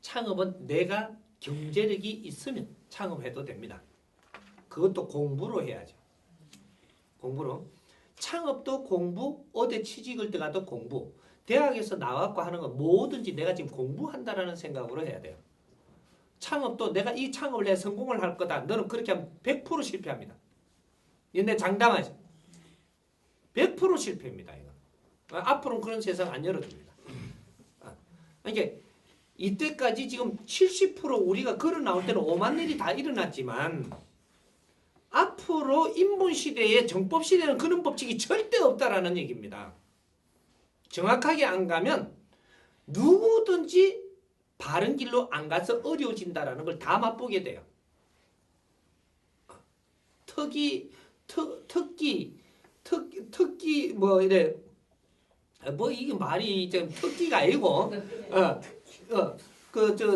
창업은 내가 경제력이 있으면 창업해도 됩니다. 그것도 공부로 해야죠. 공부로. 창업도 공부, 어디 취직을 들어가도 공부. 대학에서 나와서 하는 건 뭐든지 내가 지금 공부한다라는 생각으로 해야 돼요. 창업도 내가 이 창업을 해 성공을 할 거다. 너는 그렇게 하면 100% 실패합니다. 내 장담하지. 100% 실패입니다. 이거. 앞으로는 그런 세상 안 열어줍니다. 그러니까 이때까지 지금 70% 우리가 걸어 나올 때는 오만 일이 다 일어났지만 앞으로 인본시대에 정법시대는 그런 법칙이 절대 없다라는 얘기입니다. 정확하게 안 가면 누구든지 바른 길로 안 가서 어려워진다라는 걸 다 맛보게 돼요. 특기 뭐 이래 뭐 이게 말이 좀 특기가 아니고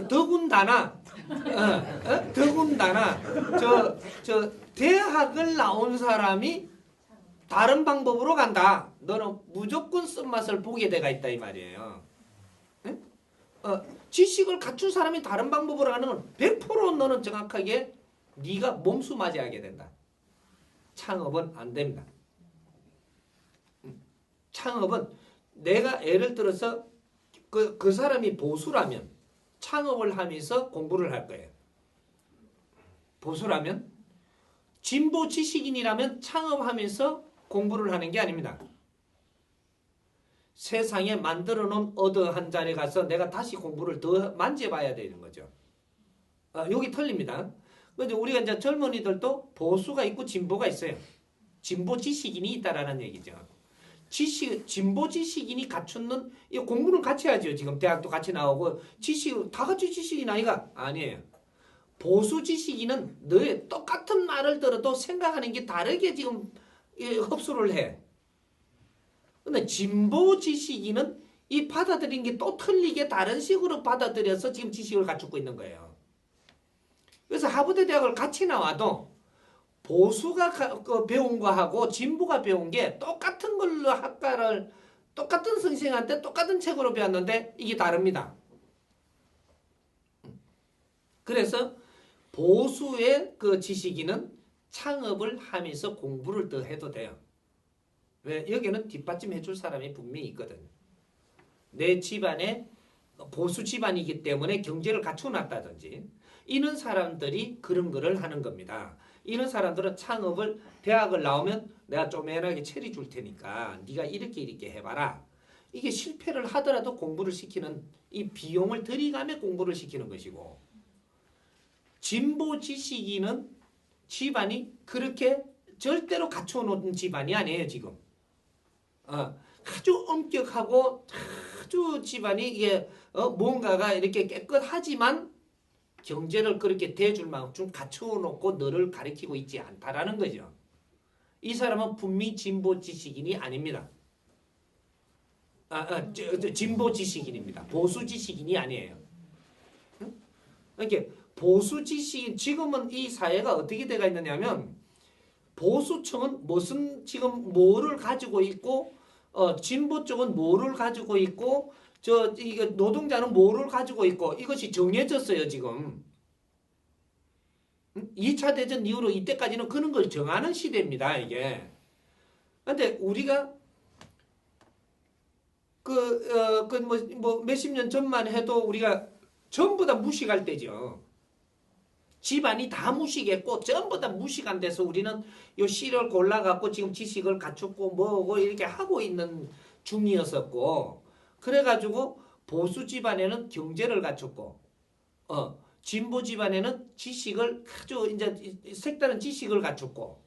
더군다나 저 대학을 나온 사람이 다른 방법으로 간다. 너는 무조건 쓴맛을 보게 돼가 있다 이 말이에요. 지식을 갖춘 사람이 다른 방법으로 가는 건 100% 너는 정확하게 네가 몸수 맞이하게 된다. 창업은 안 됩니다. 창업은 내가 예를 들어서 그 사람이 보수라면 창업을 하면서 공부를 할 거예요. 보수라면 진보 지식인이라면 창업하면서 공부를 하는 게 아닙니다. 세상에 만들어 놓은 어느 한 자리에 가서 내가 다시 공부를 더 만져봐야 되는 거죠. 여기 틀립니다. 우리가 이제 젊은이들도 보수가 있고 진보가 있어요. 진보 지식인이 있다라는 얘기죠. 진보 지식인이 갖추는 이 공부는 같이 하죠. 지금 대학도 같이 나오고 다 같이 지식인 아이가 아니에요. 보수 지식인은 너의 똑같은 말을 들어도 생각하는 게 다르게 지금 흡수를 해. 근데 진보 지식인은 이 받아들인 게 또 틀리게 다른 식으로 받아들여서 지금 지식을 갖추고 있는 거예요. 그래서 하버드 대학을 같이 나와도 보수가 배운 거하고 진보가 배운 게 똑같은 걸로 학과를 똑같은 선생한테 똑같은 책으로 배웠는데 이게 다릅니다. 그래서 보수의 그 지식인은 창업을 하면서 공부를 더 해도 돼요. 왜? 여기는 뒷받침해 줄 사람이 분명히 있거든. 내 집안에 보수 집안이기 때문에 경제를 갖춰놨다든지 이런 사람들이 그런 거를 하는 겁니다. 이런 사람들은 창업을 대학을 나오면 내가 쪼매나게 체리 줄 테니까 네가 이렇게 해봐라. 이게 실패를 하더라도 공부를 시키는 이 비용을 들이가며 공부를 시키는 것이고 진보 지식인은 집안이 그렇게 절대로 갖춰놓은 집안이 아니에요. 지금 아주 엄격하고 아주 집안이 이게 뭔가가 이렇게 깨끗하지만 경제를 그렇게 대줄 만큼 갖춰놓고 너를 가리키고 있지 않다라는 거죠. 이 사람은 분명히 진보 지식인이 아닙니다. 진보 지식인입니다. 보수 지식인이 아니에요. 이렇게 보수 지식인 지금은 이 사회가 어떻게 돼가 있느냐면 보수층은 무슨 지금 뭐를 가지고 있고 진보 쪽은 뭐를 가지고 있고 이거 노동자는 뭐를 가지고 있고 이것이 정해졌어요, 지금. 2차 대전 이후로 이때까지는 그런 걸 정하는 시대입니다, 이게. 근데 우리가 몇십 년 전만 해도 우리가 전부 다 무식할 때죠. 집안이 다 무식했고 전부 다 무식한 데서 우리는 요 씨를 골라갖고 지금 지식을 갖췄고 뭐고 이렇게 하고 있는 중이었었고 그래가지고 보수 집안에는 경제를 갖췄고 진보 집안에는 지식을 아주 이제 색다른 지식을 갖췄고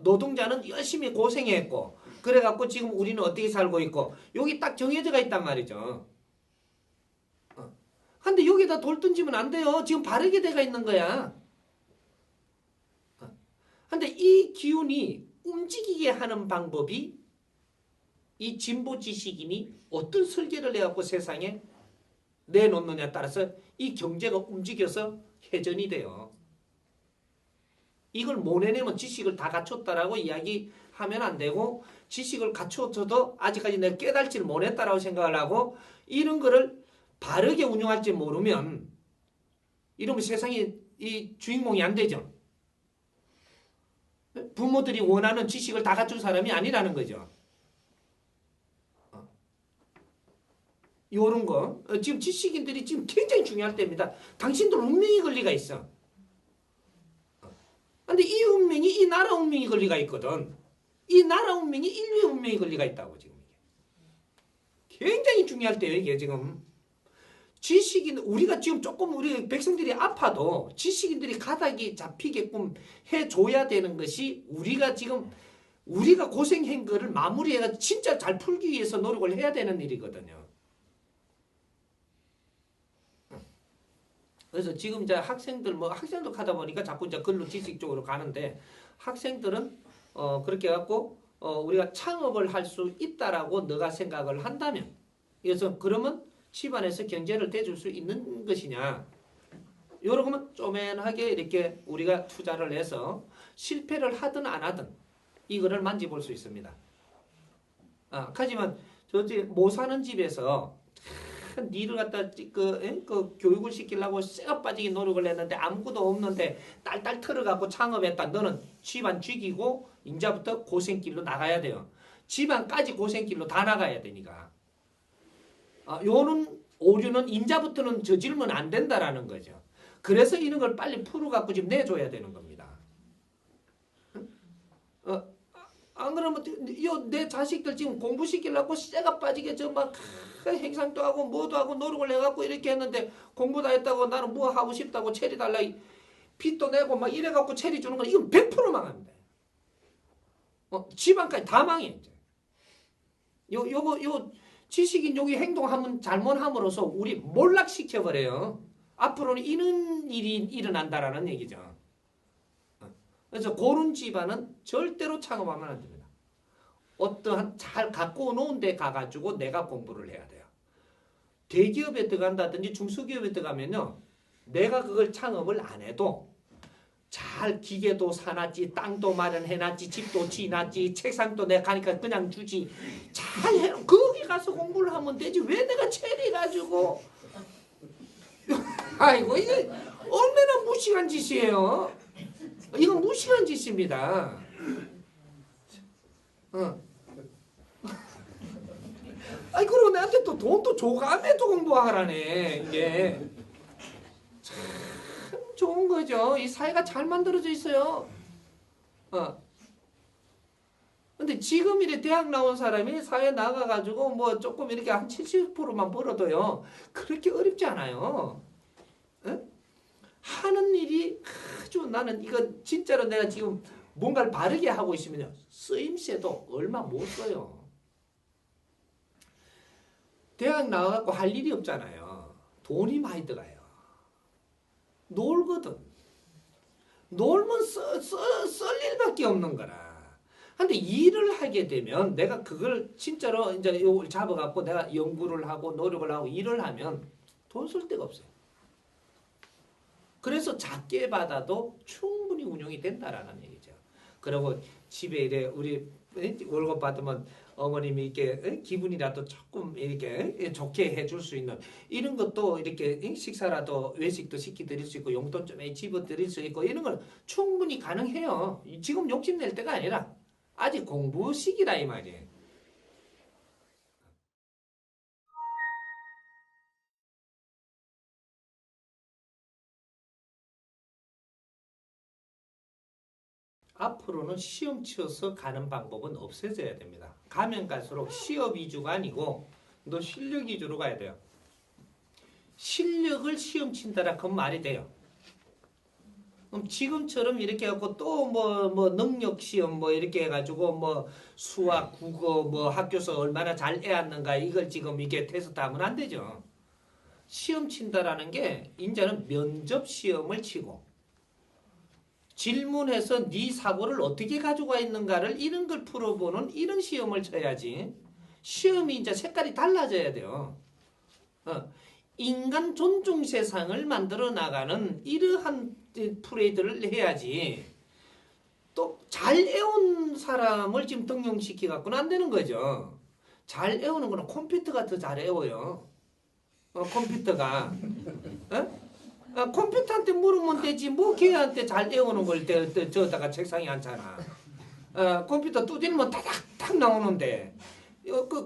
노동자는 열심히 고생했고 그래갖고 지금 우리는 어떻게 살고 있고 여기 딱 정해져가 있단 말이죠. 근데 여기다 돌 던지면 안 돼요. 지금 바르게 돼가 있는 거야. 근데 이 기운이 움직이게 하는 방법이 이 진보 지식인이 어떤 설계를 해갖고 세상에 내놓느냐에 따라서 이 경제가 움직여서 회전이 돼요. 이걸 못 내내면 지식을 다 갖췄다라고 이야기하면 안 되고 지식을 갖췄어도 아직까지 내가 깨달지를 못했다라고 생각을 하고 이런 거를 바르게 운영할지 모르면 이러면 세상에 이 주인공이 안 되죠. 부모들이 원하는 지식을 다 갖춘 사람이 아니라는 거죠. 요런 거. 지금 지식인들이 지금 굉장히 중요할 때입니다. 당신들 운명이 걸리가 있어. 근데 이 운명이 이 나라 운명이 걸리가 있거든. 이 나라 운명이 인류의 운명이 걸리가 있다고 지금. 굉장히 중요할 때예요, 이게 지금. 지식인, 우리가 지금 조금 우리 백성들이 아파도 지식인들이 가닥이 잡히게끔 해줘야 되는 것이 우리가 지금 우리가 고생한 거를 마무리해가 진짜 잘 풀기 위해서 노력을 해야 되는 일이거든요. 그래서 지금 이제 학생들 학생도 가다 보니까 자꾸 이제 글로 지식 쪽으로 가는데 학생들은 그렇게 해갖고 우리가 창업을 할 수 있다라고 너가 생각을 한다면 그래서 그러면 집안에서 경제를 대줄 수 있는 것이냐 요런 거면 쪼맨하게 이렇게 우리가 투자를 해서 실패를 하든 안 하든 이거를 만져볼 수 있습니다. 하지만 못 사는 집에서 니를 갖다 그 교육을 시키려고 쇠가 빠지게 노력을 했는데 아무것도 없는데 딸딸 털어갖고 창업했다. 너는 집안 죽이고 인자부터 고생길로 나가야 돼요. 집안까지 고생길로 다 나가야 되니까. 요는 오류는 인자부터는 저지르면 안 된다라는 거죠. 그래서 이런 걸 빨리 풀어갖고 지금 내줘야 되는 겁니다. 안 그러면 내 자식들 지금 공부시키려고 쇠가 빠지게 막 행상도 하고 뭐도 하고 노력을 해갖고 이렇게 했는데 공부 다 했다고 나는 뭐 하고 싶다고 체리 달라 빚도 내고 막 이래갖고 체리 주는 건 이건 100% 망합니다. 집안까지 다 망해 이제. 요 지식인 여기 행동하면 잘못함으로써 우리 몰락시켜버려요. 앞으로는 이런 일이 일어난다라는 얘기죠. 그래서 그런 집안은 절대로 창업하면 안 됩니다. 어떠한 잘 갖고 놓은 데 가가지고 내가 공부를 해야 돼요. 대기업에 들어간다든지 중소기업에 들어가면요. 내가 그걸 창업을 안 해도 잘 기계도 사놨지, 땅도 마련해놨지, 집도 지놨지, 책상도 내가 가니까 그냥 주지. 잘 해. 거기 가서 공부를 하면 되지. 왜 내가 체리 가지고. 아이고, 이게 얼마나 무식한 짓이에요. 이건 무식한 짓입니다. 아니 그리고 나한테 또 돈도 줘가면서 공부하라네. 이게 참 좋은 거죠. 이 사회가 잘 만들어져 있어요. 근데 지금 이래 대학 나온 사람이 사회 나가가지고 뭐 조금 이렇게 한 70%만 벌어도요. 그렇게 어렵지 않아요. 하는 일이 아주 나는 이거 진짜로 내가 지금 뭔가를 바르게 하고 있으면요. 쓰임새도 얼마 못 써요. 대학 나와갖고 할 일이 없잖아요. 돈이 많이 들어가요. 놀거든. 놀면 쓸 일밖에 없는 거라. 근데 일을 하게 되면 내가 그걸 진짜로 이제 요걸 잡아갖고 내가 연구를 하고 노력을 하고 일을 하면 돈 쓸 데가 없어요. 그래서 작게 받아도 충분히 운용이 된다라는 얘기죠. 그리고 집에 이래 우리 월급 받으면 어머님이 이렇게 기분이라도 조금 이렇게 좋게 해줄 수 있는 이런 것도 이렇게 식사라도 외식도 시켜드릴 수 있고 용돈 좀 집어드릴 수 있고 이런 건 충분히 가능해요. 지금 욕심낼 때가 아니라 아직 공부 시기라 이 말이에요. 앞으로는 시험 치어서 가는 방법은 없어져야 됩니다. 가면 갈수록 시험 위주가 아니고 너 실력 위주로 가야 돼요. 실력을 시험 친다라 그건 말이 돼요. 그럼 지금처럼 이렇게 해갖고 또 뭐 능력 시험 뭐 이렇게 해가지고 뭐 수학, 국어 뭐 학교에서 얼마나 잘 애왔는가 이걸 지금 이게 테스트하면 안 되죠. 시험 친다라는 게 이제는 면접 시험을 치고 질문해서 네 사고를 어떻게 가지고 있는가를 이런 걸 풀어보는 이런 시험을 쳐야지. 시험이 이제 색깔이 달라져야 돼요. 인간 존중 세상을 만들어 나가는 이러한 프레이드를 해야지. 또 잘 애운 사람을 지금 등용시켜 갖고는 안 되는 거죠. 잘 애우는 거는 컴퓨터가 더 잘 애워요. 컴퓨터가. 컴퓨터한테 물으면 되지 뭐 걔한테 잘 외우는 걸 저다가 책상에 앉잖아. 컴퓨터 두드리면 타닥탁 나오는데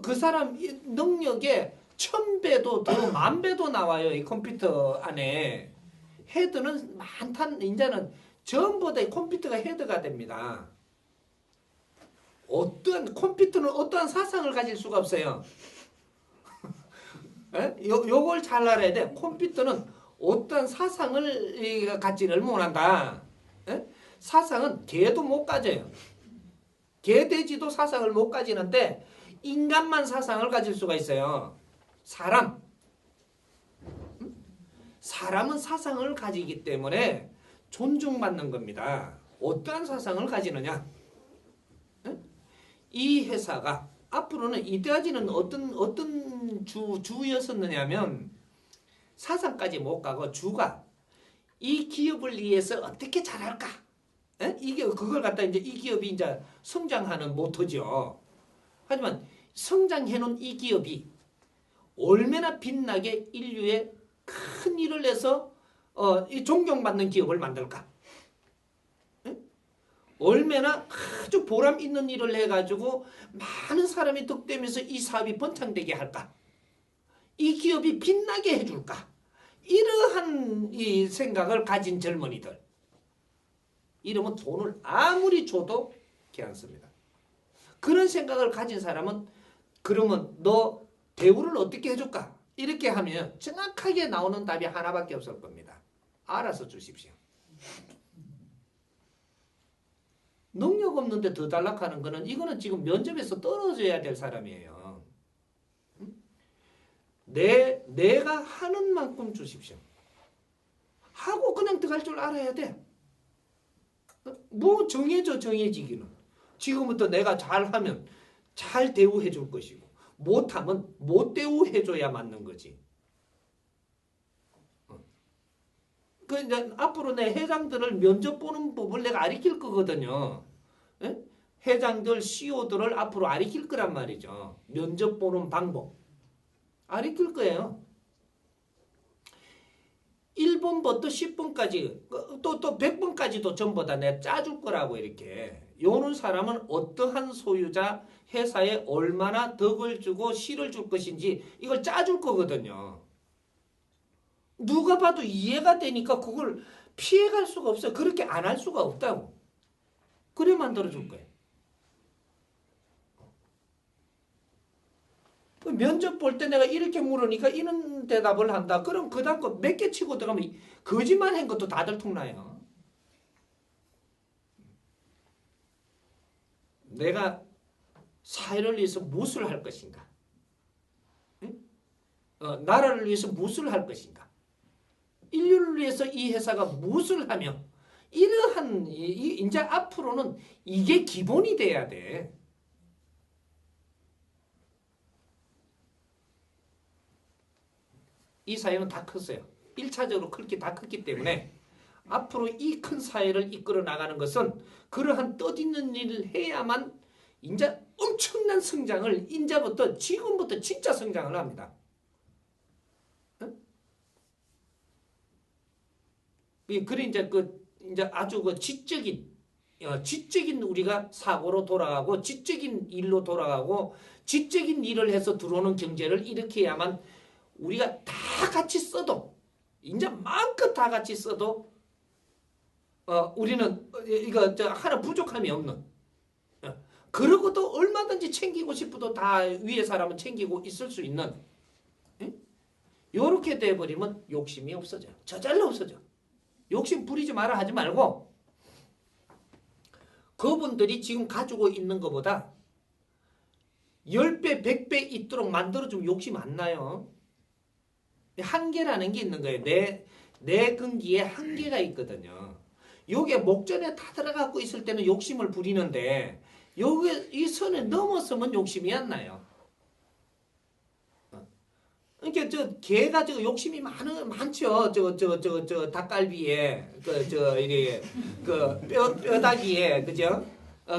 그 사람 능력에 1000배도 더 10,000배도 나와요. 이 컴퓨터 안에. 헤드는 이제는 전부 다 컴퓨터가 헤드가 됩니다. 컴퓨터는 어떠한 사상을 가질 수가 없어요. 요걸 잘 알아야 돼. 컴퓨터는 어떠한 사상을 갖지를 못한다. 사상은 개도 못 가져요. 개, 돼지도 사상을 못 가지는데 인간만 사상을 가질 수가 있어요. 사람은 사상을 가지기 때문에 존중받는 겁니다. 어떠한 사상을 가지느냐? 이 회사가 앞으로는 이때까지는 어떤 주였었느냐면 사상까지 못 가고 주가 이 기업을 위해서 어떻게 잘할까? 이게 그걸 갖다 이제 이 기업이 이제 성장하는 모토죠. 하지만 성장해놓은 이 기업이 얼마나 빛나게 인류에 큰 일을 해서 이 존경받는 기업을 만들까? 얼마나 아주 보람 있는 일을 해가지고 많은 사람이 득되면서 이 사업이 번창되게 할까? 이 기업이 빛나게 해줄까? 이러한 이 생각을 가진 젊은이들. 이러면 돈을 아무리 줘도 괜찮습니다. 그런 생각을 가진 사람은 그러면 너 대우를 어떻게 해줄까? 이렇게 하면 정확하게 나오는 답이 하나밖에 없을 겁니다. 알아서 주십시오. 능력 없는데 더 달락하는 거는 이거는 지금 면접에서 떨어져야 될 사람이에요. 내가 하는 만큼 주십시오. 하고 그냥 들어갈 줄 알아야 돼. 뭐 정해지기는. 지금부터 내가 잘하면 잘 대우해 줄 것이고 못하면 못 대우해 줘야 맞는 거지. 그 이제 앞으로 내 회장들을 면접 보는 법을 내가 가르칠 거거든요. 회장들, CEO들을 앞으로 가르칠 거란 말이죠. 면접 보는 방법. 가르칠 거예요. 1번부터 10번까지 또 100번까지도 전부 다 내가 짜줄 거라고 이렇게. 요런 사람은 어떠한 소유자 회사에 얼마나 덕을 주고 실을 줄 것인지 이걸 짜줄 거거든요. 누가 봐도 이해가 되니까 그걸 피해갈 수가 없어요. 그렇게 안 할 수가 없다고. 그래 만들어줄 거예요. 면접 볼 때 내가 이렇게 물으니까 이런 대답을 한다. 그럼 그 다음 거 몇 개 치고 들어가면 거짓말 한 것도 다 들통나요. 내가 사회를 위해서 무엇을 할 것인가? 나라를 위해서 무엇을 할 것인가? 인류를 위해서 이 회사가 무엇을 하며 이러한 이제 앞으로는 이게 기본이 돼야 돼. 이 사회는 다 컸어요. 1차적으로 그렇게 다 컸기 때문에 앞으로 이 큰 사회를 이끌어 나가는 것은 그러한 뜻있는 일을 해야만 이제 엄청난 성장을 지금부터 진짜 성장을 합니다. 그래 이제 아주 지적인 우리가 사고로 돌아가고 지적인 일로 돌아가고 지적인 일을 해서 들어오는 경제를 일으켜야만 우리가 다 같이 써도 이제 마음껏 다 같이 써도 우리는 이거 하나 부족함이 없는. 그러고도 얼마든지 챙기고 싶어도 다 위에 사람은 챙기고 있을 수 있는. 요렇게 돼버리면 욕심이 없어져요. 저절로 없어져. 욕심 부리지 마라 하지 말고 그분들이 지금 가지고 있는 것보다 10배, 100배 있도록 만들어주면 욕심 안 나요. 한계라는 게 있는 거예요. 내 근기에 한계가 있거든요. 요게 목전에 다 들어가고 있을 때는 욕심을 부리는데 요게 이 선에 넘어서면 욕심이 안 나요. 그러니까 개가 욕심이 많죠. 닭갈비에 뼈다귀에 그죠?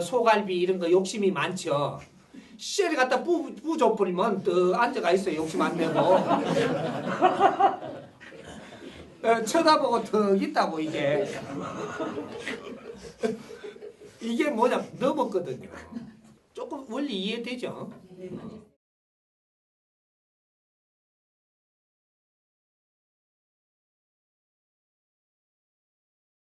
소갈비 이런 거 욕심이 많죠. 쉘이 갖다 부줘버리면 또 앉아가 있어요. 욕심 안 내고. 쳐다보고 더 있다고 이게. 이게 뭐냐 넘었거든요. 조금 원리 이해되죠?